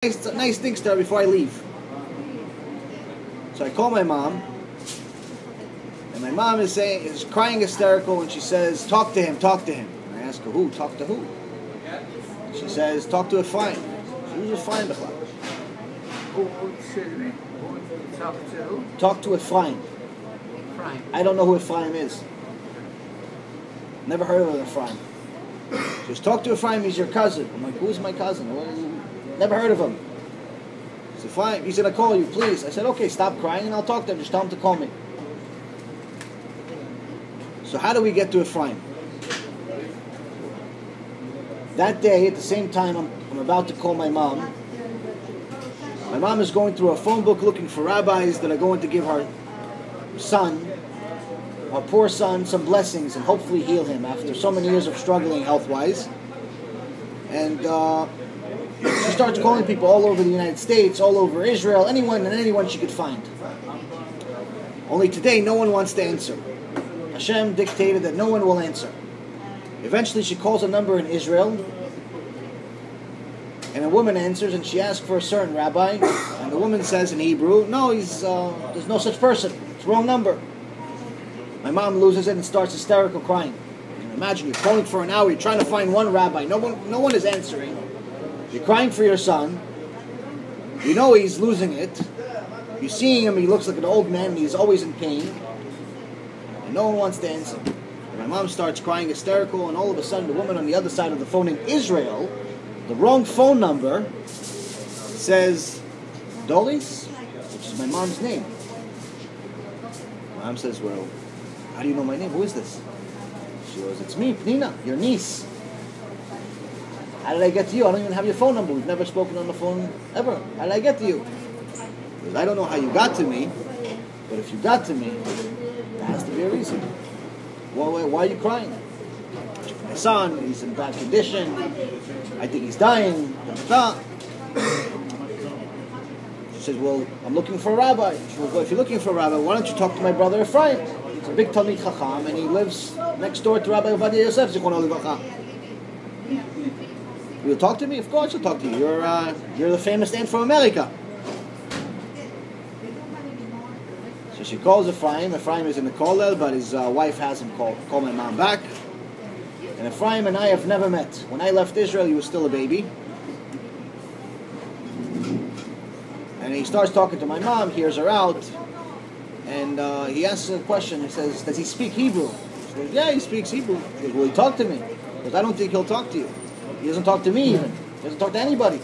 Nice things to her before I leave. So I call my mom, and my mom is crying hysterical, and she says, "Talk to him, talk to him." And I ask her, "Who? Talk to who?" And she says, "Talk to Ephraim." Who's Ephraim? Talk to who? Talk to Ephraim. Ephraim. I don't know who Ephraim is. Never heard of Ephraim. She says, "Talk to Ephraim. He's your cousin." I'm like, "Who's my cousin? Never heard of him." He said, "Fine." He said, "I'll call you, please." I said, "Okay, stop crying and I'll talk to him. Just tell him to call me." So how do we get to Ephraim? That day, at the same time, I'm about to call my mom. My mom is going through a phone book looking for rabbis that are going to give her son, our poor son, some blessings and hopefully heal him after so many years of struggling health-wise. And she starts calling people all over the United States, all over Israel, anyone she could find. Only today, no one wants to answer. Hashem dictated that no one will answer. Eventually, she calls a number in Israel, and a woman answers, and she asks for a certain rabbi, and the woman says in Hebrew, "No, there's no such person. It's the wrong number." My mom loses it and starts hysterical crying. Imagine you're calling for an hour, you're trying to find one rabbi, no one is answering. You're crying for your son. You know he's losing it. You're seeing him, he looks like an old man, and he's always in pain. And no one wants to answer. And my mom starts crying hysterical, and all of a sudden the woman on the other side of the phone in Israel, the wrong phone number, says, "Doris," which is my mom's name. My mom says, "Well, how do you know my name? Who is this?" She goes, "It's me, Pnina, your niece." "How did I get to you? I don't even have your phone number. We've never spoken on the phone ever. How did I get to you?" Because "I don't know how you got to me, but if you got to me, there has to be a reason. Why are you crying?" "My son, he's in bad condition. I think he's dying." She says, "Well, I'm looking for a rabbi." She goes, "Well, if you're looking for a rabbi, why don't you talk to my brother Ephraim? He's a big Talmid Chacham, and he lives next door to Rabbi Ovadia Yosef, Zichrono Livracha. You'll talk to me? Of course I'll talk to you. You're the famous aunt from America." So she calls Ephraim. Ephraim is in the kollel, but his wife has him call my mom back. And Ephraim and I have never met. When I left Israel, he was still a baby. And he starts talking to my mom, hears her out, and he asks a question. He says, "Does he speak Hebrew?" She goes, "Yeah, he speaks Hebrew." She goes, "Will he talk to me?" He goes, "I don't think he'll talk to you. He doesn't talk to me even. He doesn't talk to anybody."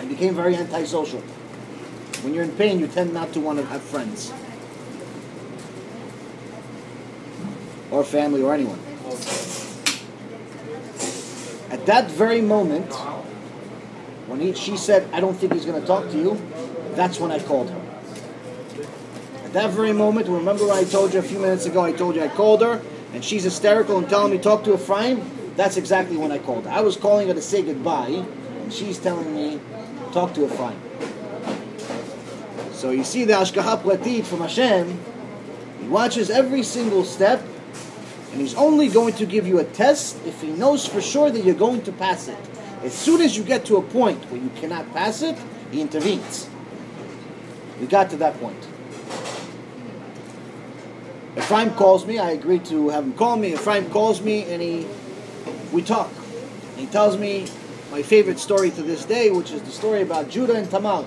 I became very antisocial. When you're in pain, you tend not to want to have friends. Or family or anyone. At that very moment, when she said, "I don't think he's going to talk to you," that's when I called her. At that very moment, remember when I told you a few minutes ago, I told you I called her, and she's hysterical and telling me, "Talk to Ephraim"? That's exactly when I called her. I was calling her to say goodbye, and she's telling me, "Talk to Ephraim." So you see the Hashgacha Pratit from Hashem. He watches every single step, and he's only going to give you a test if he knows for sure that you're going to pass it. As soon as you get to a point where you cannot pass it, he intervenes. We got to that point. Ephraim calls me. I agreed to have him call me. Ephraim calls me, and we talk. And he tells me my favorite story to this day, which is the story about Judah and Tamar.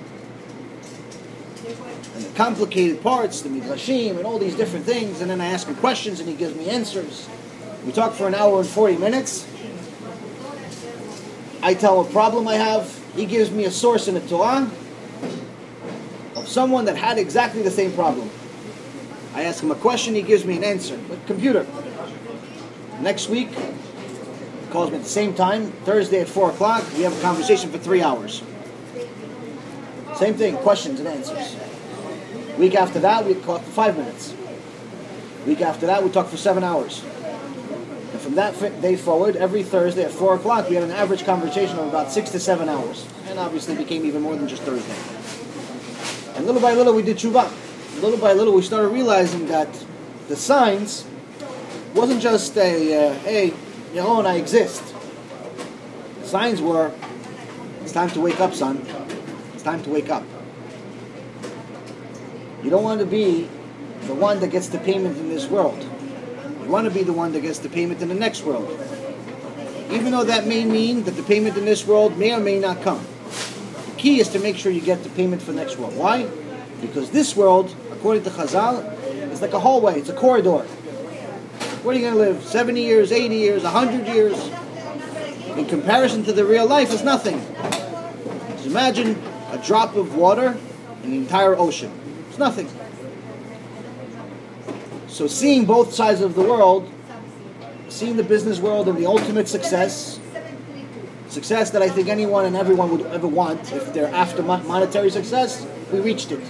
And the complicated parts, the midrashim, and all these different things. And then I ask him questions, and he gives me answers. We talk for an hour and 40 minutes. I tell him a problem I have. He gives me a source in the Torah of someone that had exactly the same problem. I ask him a question, he gives me an answer. But computer. Next week, he calls me at the same time, Thursday at 4 o'clock. We have a conversation for 3 hours. Same thing, questions and answers. Week after that, we talk for 5 minutes. Week after that, we talk for 7 hours. And from that day forward, every Thursday at 4 o'clock, we had an average conversation of about 6 to 7 hours. And obviously became even more than just Thursday. And little by little, we did tshuva. Little by little, we started realizing that the signs wasn't just a, "Hey, Yaron, I exist." The signs were, "It's time to wake up, son. It's time to wake up. You don't want to be the one that gets the payment in this world. You want to be the one that gets the payment in the next world. Even though that may mean that the payment in this world may or may not come. The key is to make sure you get the payment for the next world. Why? Because this world, according to Chazal, is like a hallway. It's a corridor. Where are you going to live? 70 years, 80 years, 100 years? In comparison to the real life, it's nothing. Just imagine a drop of water in the entire ocean. It's nothing. So seeing both sides of the world, seeing the business world and the ultimate success that I think anyone and everyone would ever want, if they're after monetary success, we reached it.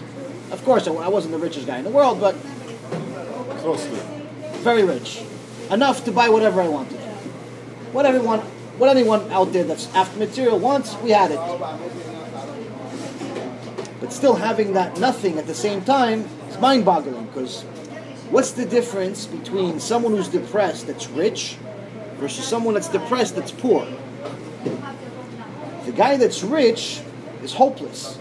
Of course, I wasn't the richest guy in the world, but Close to. very rich. Enough to buy whatever I wanted. What anyone out there that's after material wants, we had it. But still having that nothing at the same time is mind-boggling, because what's the difference between someone who's depressed that's rich versus someone that's depressed that's poor? The guy that's rich is hopeless.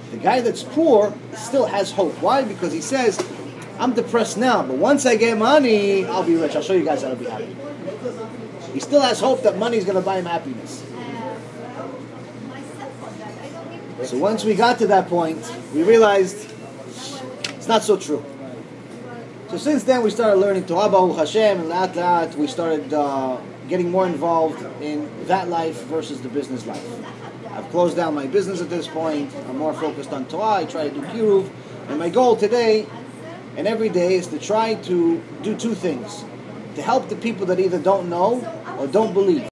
The guy that's poor still has hope. Why? Because he says, I'm depressed now, but once I get money, I'll be rich. I'll show you guys how to be happy. He still has hope that money is going to buy him happiness. So once we got to that point, we realized it's not so true. So since then, we started learning Torah, Baruch Hashem, and Lat Lat, we started getting more involved in that life versus the business life. I've closed down my business at this point. I'm more focused on Torah. I try to do Kiruv. And my goal today and every day is to try to do two things. To help the people that either don't know or don't believe.